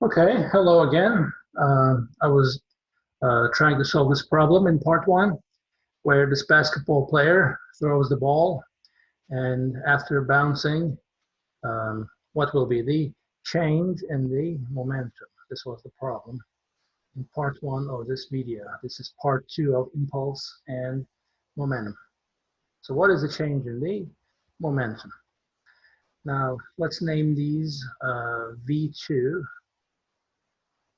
Okay, hello again. I was trying to solve this problem in part one, where this basketball player throws the ball, and after bouncing, what will be the change in the momentum? This was the problem in part one of this video. This is part two of impulse and momentum. So what is the change in the momentum? Now, let's name these V2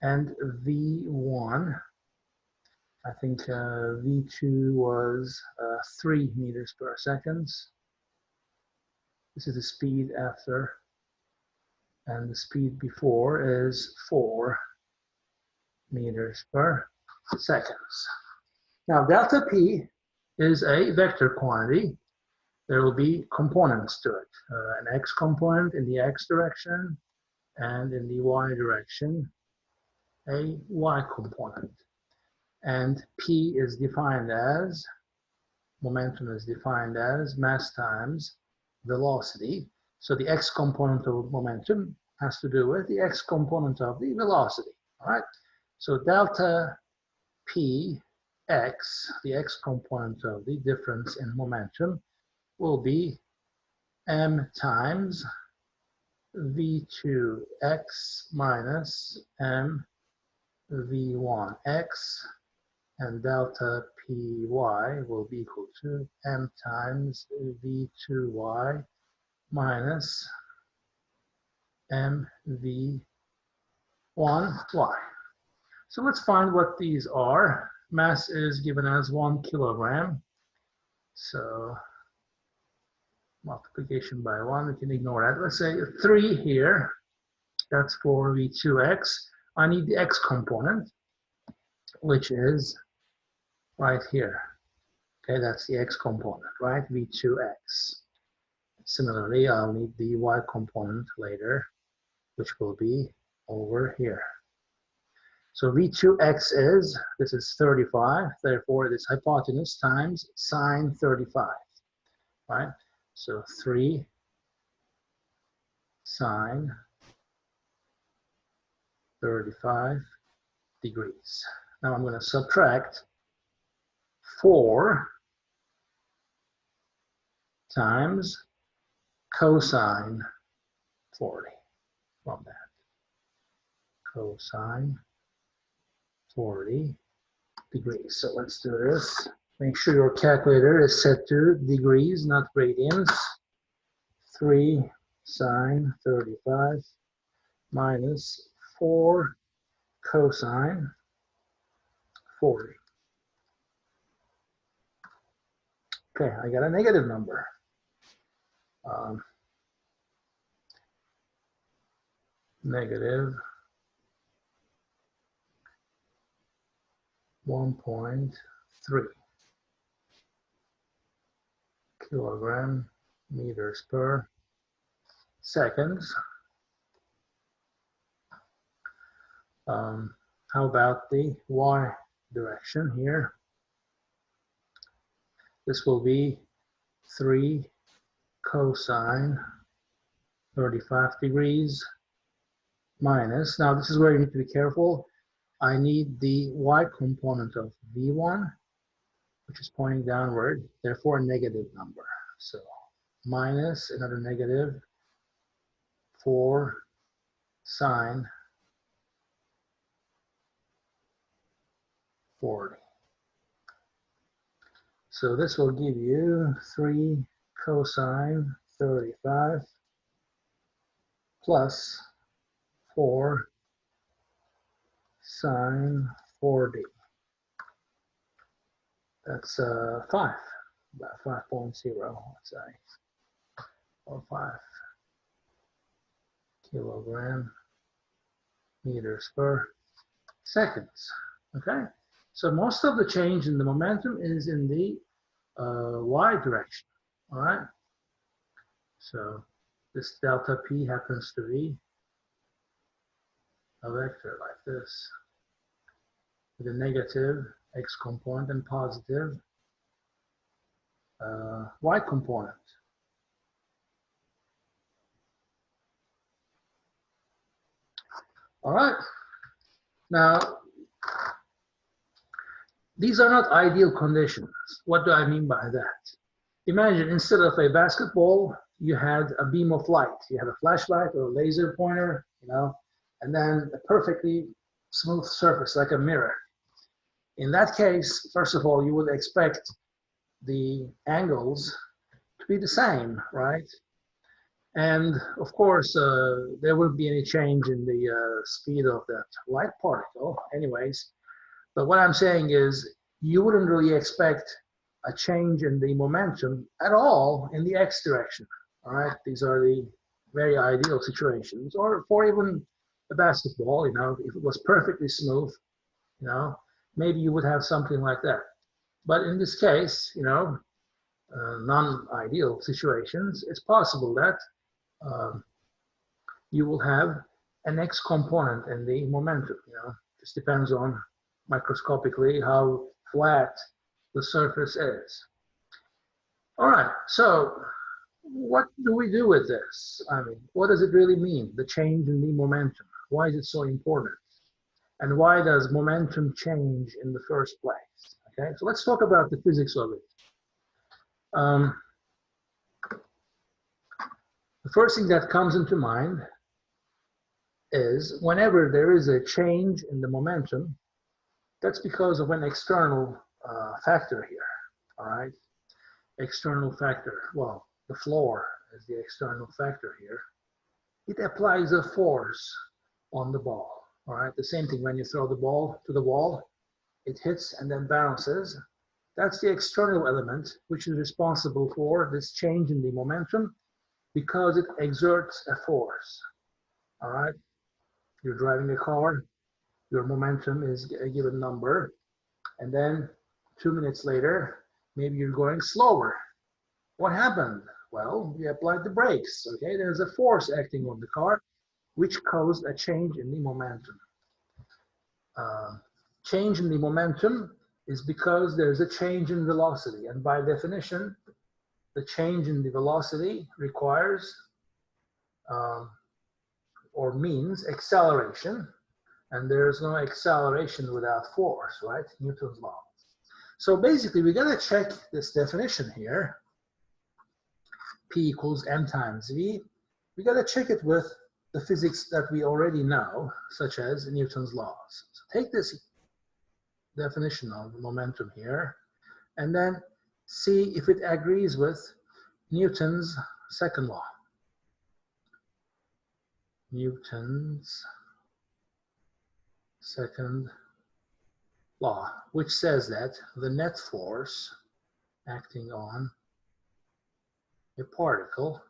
and V1. I think V2 was 3 meters per second. This is the speed after, and the speed before is 4 meters per second. Now, delta P is a vector quantity. There will be components to it, an x component in the x direction, and in the y direction, a y component. And P is defined as, momentum is defined as mass times velocity. So the x component of momentum has to do with the x component of the velocity, all right? So delta P x, the x component of the difference in momentum, will be m times v2x minus m v1x, and delta py will be equal to m times v2y minus m v1y. So let's find what these are. Mass is given as 1 kilogram. So multiplication by 1, we can ignore that. Let's say 3 here. That's for v2x. I need the x component, which is right here. Okay, that's the x component, right? v2x. Similarly, I'll need the y component later, which will be over here. So v2x is, this is 35, therefore this hypotenuse times sine 35, right? So 3 sine 35 degrees. Now I'm going to subtract 4 times cosine 40 from that. Cosine 40 degrees. So let's do this. Make sure your calculator is set to degrees, not radians. 3 sine 35 minus 4 cosine 40. Okay, I got a negative number. Negative 1.3 kilogram meters per seconds. How about the y direction here? This will be 3 cosine 35 degrees minus, now this is where you need to be careful. I need the y component of v1, which is pointing downward, therefore a negative number. So minus another negative 4 sine 40. So this will give you 3 cosine 35 plus 4 sine 40. That's 5, about 5.0, let's say, or 5 kilogram meters per seconds. Okay, so most of the change in the momentum is in the y direction. All right, so this delta p happens to be a vector like this with a negative x component and positive y component. All right. Now, these are not ideal conditions. What do I mean by that? Imagine instead of a basketball, you had a beam of light. You have a flashlight or a laser pointer, and then a perfectly smooth surface like a mirror. In that case, first of all, you would expect the angles to be the same, right? And of course, there wouldn't be any change in the speed of that light particle anyways. But what I'm saying is you wouldn't really expect a change in the momentum at all in the x direction. All right, these are the very ideal situations. Or for even a basketball, if it was perfectly smooth, maybe you would have something like that. But in this case, non-ideal situations, it's possible that you will have an x component in the momentum. This depends on microscopically how flat the surface is. All right, so what do we do with this? I mean, what does it really mean, the change in the momentum? Why is it so important? And why does momentum change in the first place? Okay, so let's talk about the physics of it. The first thing that comes into mind is whenever there is a change in the momentum, that's because of an external factor here, all right? External factor, well, the floor is the external factor here. It applies a force on the ball, all right? The same thing when you throw the ball to the wall, it hits and then bounces. That's the external element which is responsible for this change in the momentum because it exerts a force, all right? You're driving a car, your momentum is a given number, and then 2 minutes later, maybe you're going slower. What happened? Well, you applied the brakes, okay? There's a force acting on the car, which caused a change in the momentum. Change in the momentum is because there's a change in velocity, and by definition, the change in the velocity requires or means acceleration, and there's no acceleration without force, right? Newton's law. So basically, we got to check this definition here. P equals m times v. We got to check it with the physics that we already know, such as Newton's laws. So take this definition of momentum here, and then see if it agrees with Newton's second law. Newton's second law, which says that the net force acting on a particle,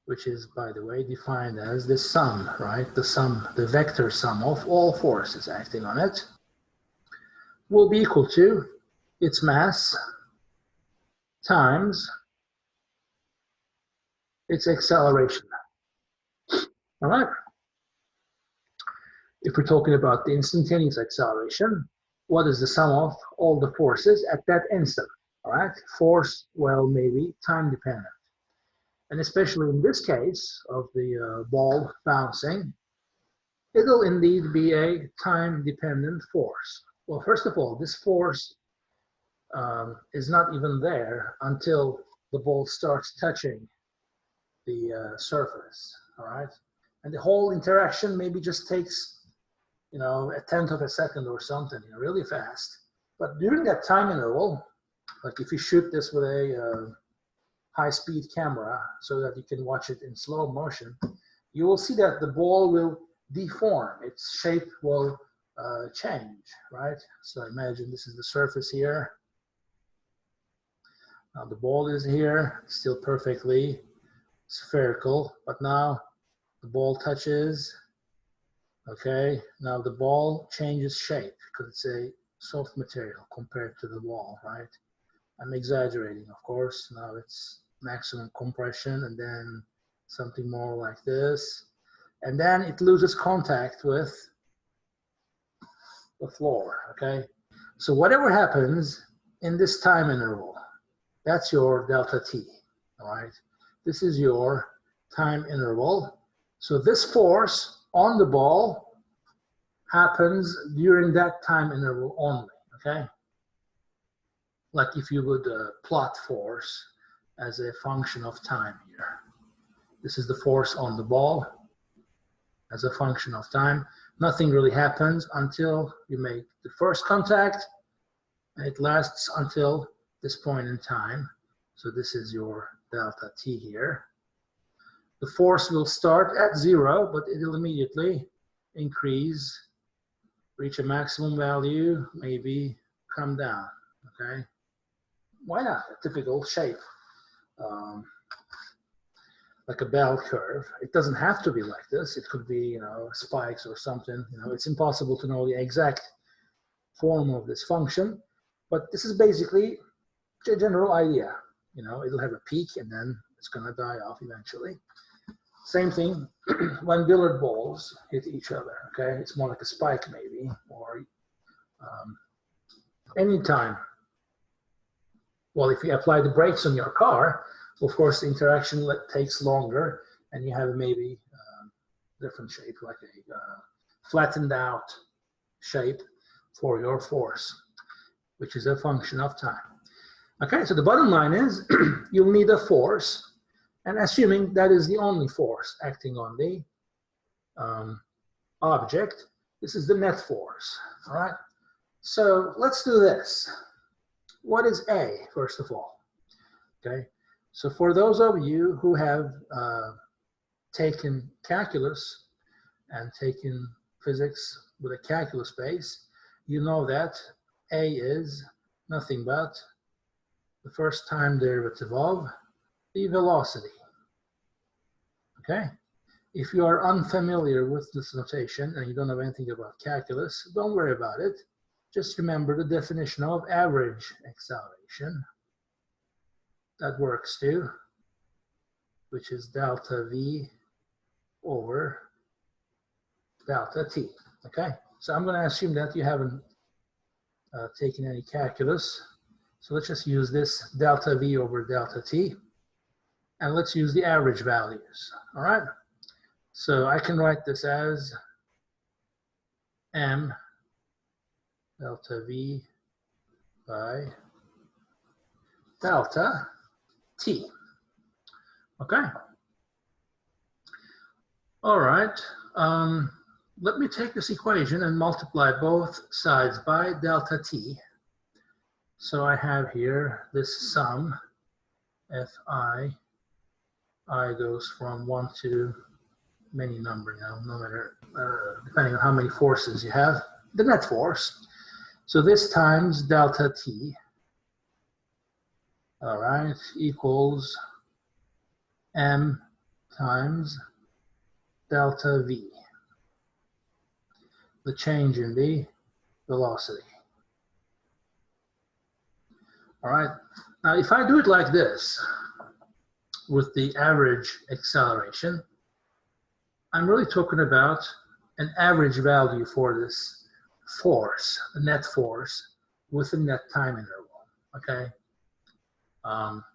which is, by the way, defined as the sum, right? The sum, the vector sum of all forces acting on it, will be equal to its mass times its acceleration. All right? If we're talking about the instantaneous acceleration, what is the sum of all the forces at that instant? All right? Force, well, maybe time dependent. And especially in this case of the ball bouncing, it'll indeed be a time-dependent force. Well, first of all, this force is not even there until the ball starts touching the surface, all right? And the whole interaction maybe just takes, a tenth of a second or something, really fast. But during that time interval, like if you shoot this with a high-speed camera so that you can watch it in slow motion, you will see that the ball will deform. Its shape will change, right? So imagine this is the surface here. Now the ball is here, still perfectly spherical, but now the ball touches. Okay, now the ball changes shape because it's a soft material compared to the wall, right? I'm exaggerating, of course. Now it's maximum compression and then something more like this. And then it loses contact with the floor, okay? So whatever happens in this time interval, that's your delta t, all right? This is your time interval. So this force on the ball happens during that time interval only, okay? Like if you would plot force as a function of time here. This is the force on the ball as a function of time. Nothing really happens until you make the first contact, and it lasts until this point in time. So this is your delta t here. The force will start at 0, but it will immediately increase, reach a maximum value, maybe come down, okay? Why not? A typical shape, like a bell curve. It doesn't have to be like this. It could be, you know, spikes or something. You know, it's impossible to know the exact form of this function, but this is basically a general idea. You know, it'll have a peak and then it's going to die off eventually. Same thing when billiard balls hit each other, okay? It's more like a spike maybe, or anytime. Well, if you apply the brakes on your car, of course, the interaction takes longer and you have maybe different shape, like a flattened out shape for your force, which is a function of time. Okay, so the bottom line is you'll need a force, and assuming that is the only force acting on the object, this is the net force, all right? So let's do this. What is A, first of all? Okay, so for those of you who have taken calculus and taken physics with a calculus base, you know that A is nothing but the first time derivative of the velocity. Okay? If you are unfamiliar with this notation and you don't know anything about calculus, don't worry about it. Just remember the definition of average acceleration. That works too, which is delta V over delta T. Okay? So I'm going to assume that you haven't taken any calculus. So let's just use this delta V over delta T. And let's use the average values. All right? So I can write this as m delta V by delta T. Okay? All right. Let me take this equation and multiply both sides by delta T. So I have here this sum, Fi. I goes from 1 to many number now, no matter, depending on how many forces you have, the net force. So this times delta T, all right, equals m times delta V, the change in the velocity. All right, now if I do it like this, with the average acceleration, I'm really talking about an average value for this force, the net force, with a net time interval, okay?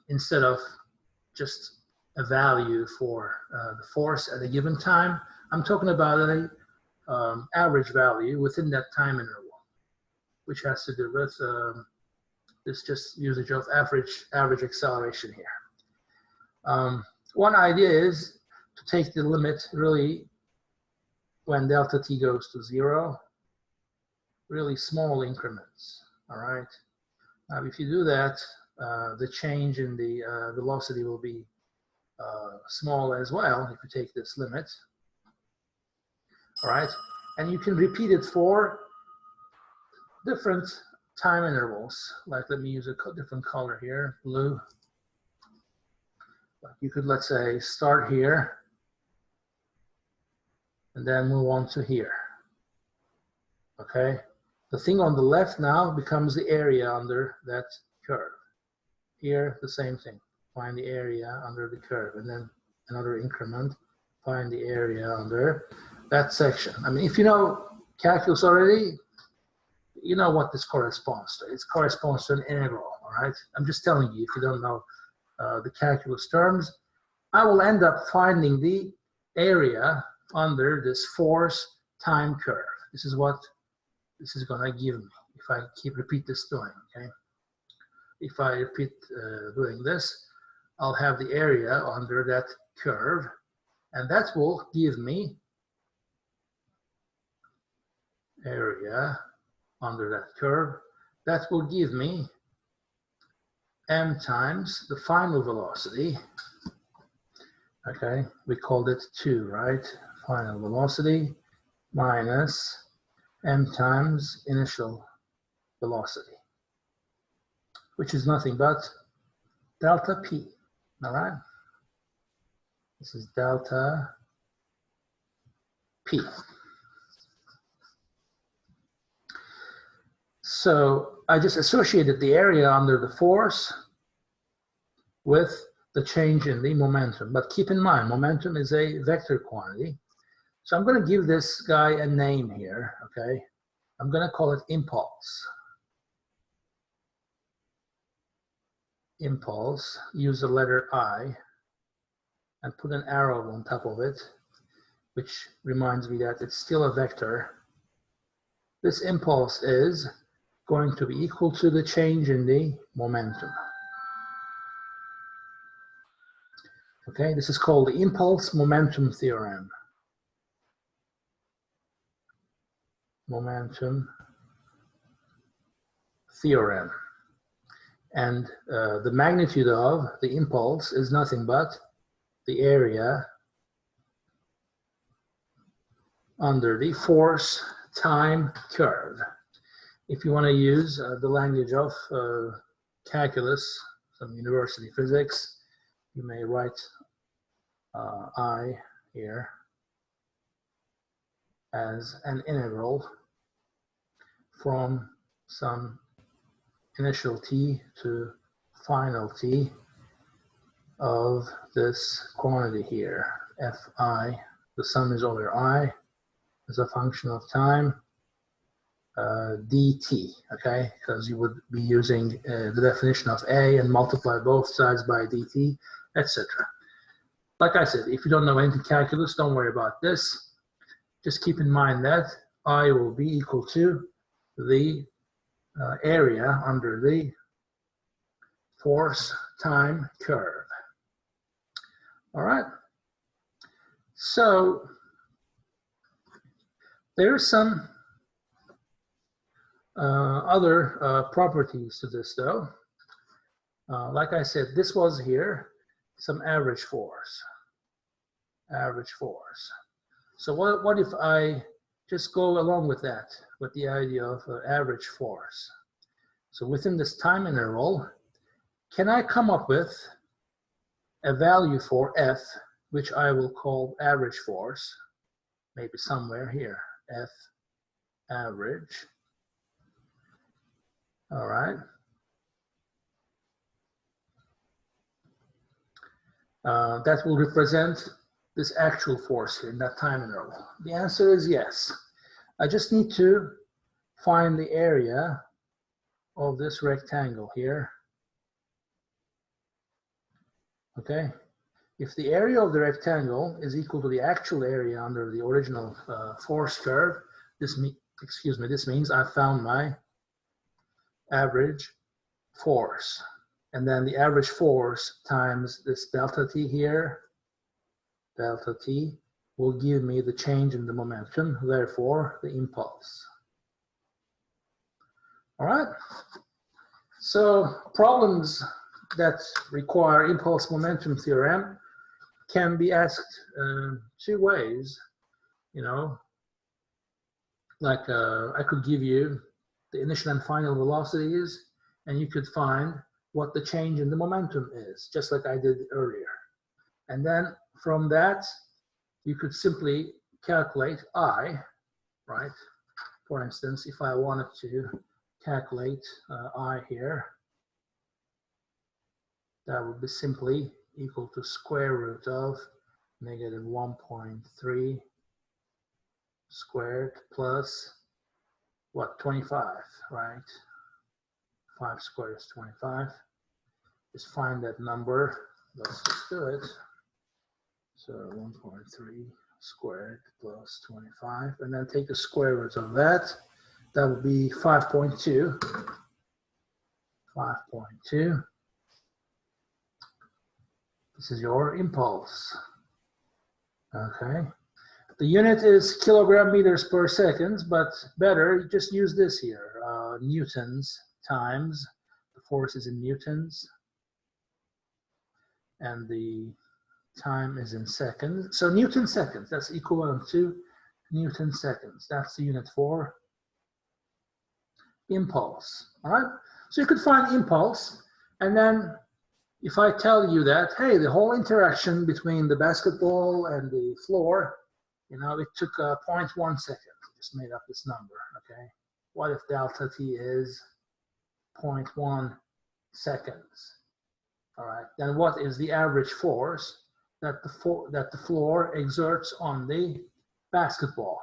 Instead of just a value for the force at a given time, I'm talking about an average value within that time interval, which has to do with this just usage of average acceleration here. One idea is to take the limit really when delta T goes to 0, really small increments, all right? Now, if you do that, the change in the velocity will be small as well if you take this limit, all right? And you can repeat it for different time intervals. Like, let me use a different color here, blue. You could, let's say, start here and then move on to here. Okay? The thing on the left now becomes the area under that curve. Here, the same thing. Find the area under the curve, and then another increment, find the area under that section. I mean, if you know calculus already, you know what this corresponds to. It corresponds to an integral, all right? I'm just telling you, if you don't know the calculus terms, I will end up finding the area under this force time curve. this is what this is gonna give me if I repeat this doing, okay? If I repeat doing this, I'll have the area under that curve, and that will give me area under that curve. That will give me m times the final velocity. Okay, we called it 2, right? Final velocity minus m times initial velocity, which is nothing but delta p. All right, this is delta p. So I just associated the area under the force with the change in the momentum. But keep in mind, momentum is a vector quantity. So I'm going to give this guy a name here, okay? I'm going to call it impulse. Impulse, use the letter I, and put an arrow on top of it, which reminds me that it's still a vector. This impulse is going to be equal to the change in the momentum. Okay, this is called the impulse momentum theorem. Momentum theorem. And the magnitude of the impulse is nothing but the area under the force time curve. If you want to use the language of calculus, some university physics, you may write I here as an integral from some initial t to final t of this quantity here, fi. The sum is over I as a function of time, dt, okay? Because you would be using the definition of a and multiply both sides by dt, etc. Like I said, if you don't know anything calculus, don't worry about this. Just keep in mind that I will be equal to the area under the force time curve. All right. So there's some other properties to this, though. Like I said, this was here some average force. Average force. So what if I just go along with that, with the idea of average force? So within this time interval, can I come up with a value for F, which I will call average force, maybe somewhere here, F average. All right. That will represent this actual force here in that time interval. The answer is yes. I just need to find the area of this rectangle here. Okay. If the area of the rectangle is equal to the actual area under the original force curve, this means I found my average force. And then the average force times this delta t here, delta t, will give me the change in the momentum, therefore the impulse. All right. So problems that require impulse momentum theorem can be asked two ways. You know, like I could give you the initial and final velocities, and you could find what the change in the momentum is, just like I did earlier. And then from that, you could simply calculate I, right? For instance, if I wanted to calculate I here, that would be simply equal to square root of negative 1.3 squared plus what, 25, right? 5 squared is 25. Just find that number. Let's just do it. So 1.3 squared plus 25, and then take the square root of that. That would be 5.2. 5.2. This is your impulse. Okay. The unit is kilogram meters per second, but better, just use this here. Newtons times, the force is in newtons, and the time is in seconds. So Newton seconds, that's equivalent to Newton seconds. That's the unit for impulse. All right? So you could find impulse, and then if I tell you that, hey, the whole interaction between the basketball and the floor, you know, it took 0.1 second. I just made up this number, okay? What if delta t is 0.1 seconds? All right, then what is the average force that the floor exerts on the basketball?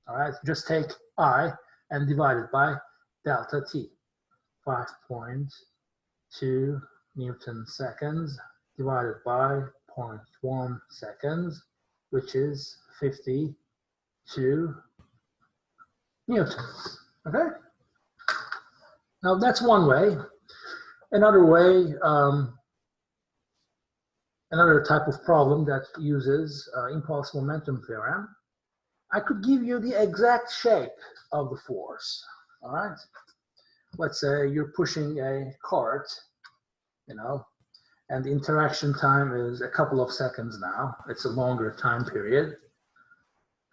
All right, just take I and divide it by delta t. 5.2 Newton seconds divided by 0.1 seconds, which is 52 newtons. Okay? Now that's one way. Another way, another type of problem that uses impulse momentum theorem, I could give you the exact shape of the force. All right? Let's say you're pushing a cart, you know, and the interaction time is a couple of seconds now. It's a longer time period.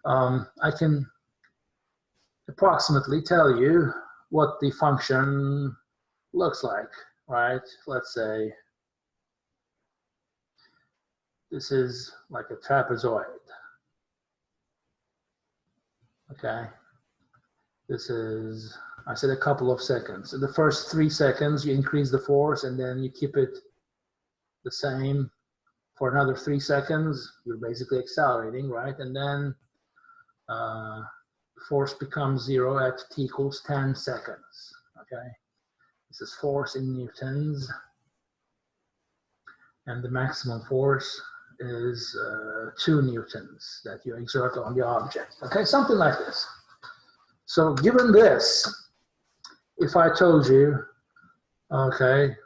I can approximately tell you what the function looks like, right? Let's say this is like a trapezoid. Okay. This is, I said a couple of seconds. In the first 3 seconds, you increase the force, and then you keep it the same for another 3 seconds. You're basically accelerating, right? And then force becomes 0 at t equals 10 seconds. Okay. This is force in newtons, and the maximum force is 2 newtons that you exert on the object. Okay, something like this. So given this, if I told you, okay,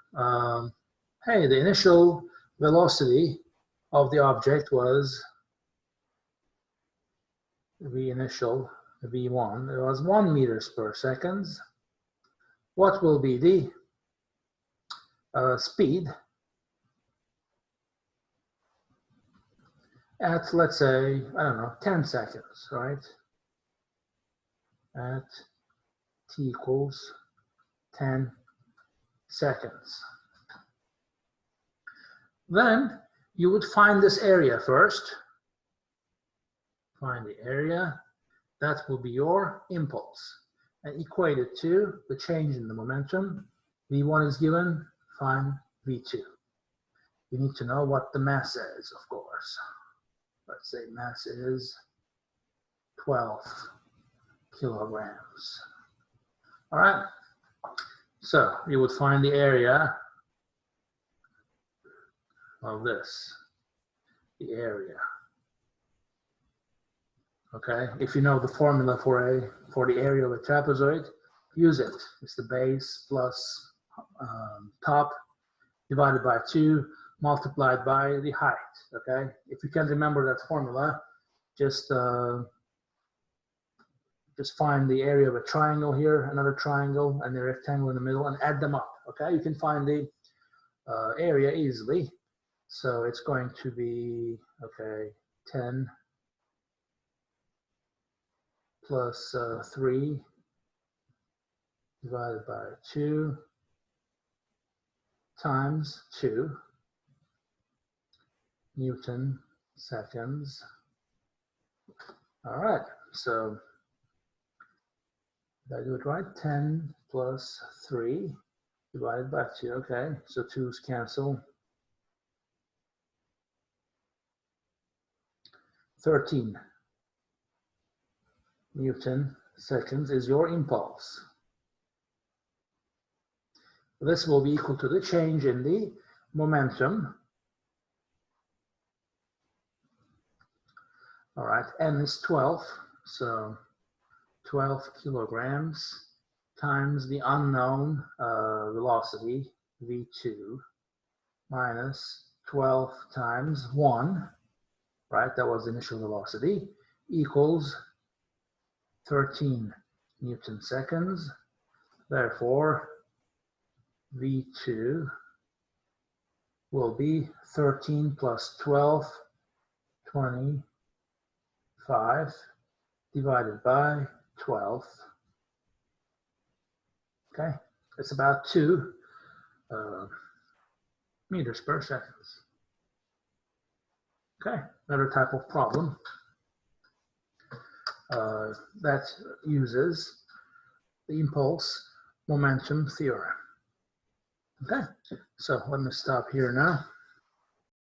hey, the initial velocity of the object was v initial, v1, it was 1 meters per second. What will be the speed at, let's say, I don't know, 10 seconds, right? At t equals 10 seconds. Then you would find this area first. Find the area. That will be your impulse. And equate it to the change in the momentum. V1 is given, find V2. You need to know what the mass is, of course. Let's say mass is 12 kilograms. All right. So you would find the area of this, the area. Okay, if you know the formula for the area of a trapezoid, use it. It's the base plus top divided by 2 multiplied by the height. Okay, if you can't remember that formula, just find the area of a triangle here, another triangle, and the rectangle in the middle, and add them up. Okay, you can find the area easily. So it's going to be, okay, 10 plus 3 divided by 2 times 2 Newton seconds. All right, so did I do it right? 10 plus 3 divided by 2. Okay, so 2's cancel. 13 Newton seconds is your impulse. This will be equal to the change in the momentum All right, n is 12, so 12 kilograms times the unknown velocity, v2, minus 12 times 1, right, that was the initial velocity, equals 13 Newton seconds. Therefore, v2 will be 13 plus 12, 25, divided by 12. Okay, it's about 2 meters per second. Okay, another type of problem that uses the impulse momentum theorem. Okay, so let me stop here now.